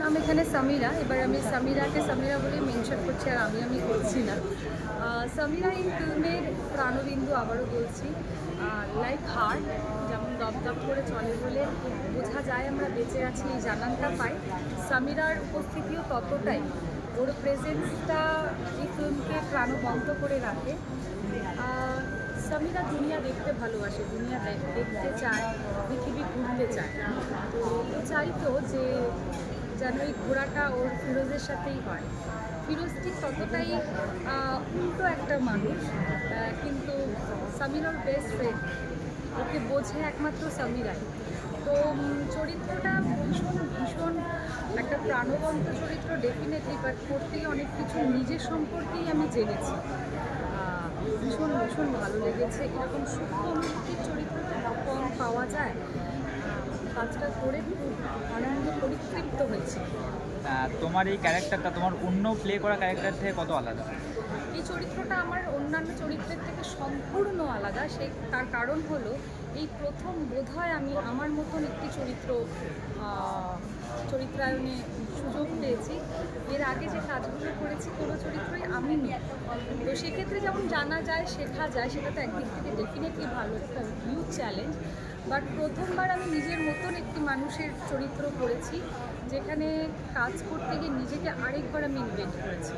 আমি এখানে সামিরা, এবার আমি সামিরাকে সামিরা বলে মেনশন করছি, আর আমি করছি না। সামিরা এই ফিল্মের প্রাণবিন্দু, আবারও বলছি। লাইক হার্ট যেমন দপদপ করে চলে বলে বোঝা যায় আমরা বেঁচে আছি, এই জানানটা পাই। সামিরার উপস্থিতিও ততটাই, ওর প্রেজেন্সটা এই ফিল্মকে প্রাণবন্ত করে রাখে। সামিরা দুনিয়া দেখতে ভালোবাসে, দুনিয়া দেখতে চায়, পৃথিবী ঘুরতে চায়। তো ও চাইতো যে যেন এই ঘোরাটা ওর ফিরোজের সাথেই হয়। ফিরোজ ঠিক ততটাই উল্টো একটা মানুষ, কিন্তু সামিরার বেস্ট ফ্রেন্ড, ওকে বোঝে একমাত্র সামিরাই। তো চরিত্রটা ভীষণ ভীষণ একটা প্রাণবন্ত চরিত্র ডেফিনেটলি, বাট করতেই অনেক কিছু নিজের সম্পর্কেই আমি জেনেছি। ভীষণ ভীষণ ভালো লেগেছে। এরকম সূক্ষ্ম অনুভূতির চরিত্র তো কম পাওয়া যায়। কাজটা করে খুব আনন্দ পরিতৃপ্ত হয়েছে। তোমার এই ক্যারেক্টারটা তোমার অন্য প্লে করা ক্যারেক্টার থেকে কত আলাদা? এই চরিত্রটা আমার অন্যান্য চরিত্রের থেকে সম্পূর্ণ আলাদা। তার কারণ হলো এই প্রথম বোধহয় আমি আমার মতন একটি চরিত্রায়নে সুযোগ পেয়েছি। এর আগে যে কাজগুলো করেছি কোনো চরিত্রই আমি নিই। তো সেক্ষেত্রে যেমন জানা যায়, শেখা যায়, সেটা তো একদিক থেকে ডেফিনেটলি ভালো, একটা হিউজ চ্যালেঞ্জ। বাট প্রথমবার আমি নিজের মতন একটি মানুষের চরিত্র করেছি, যেখানে কাজ করতে গিয়ে নিজেকে আরেকবার আমি ইনভেন্ট করেছি।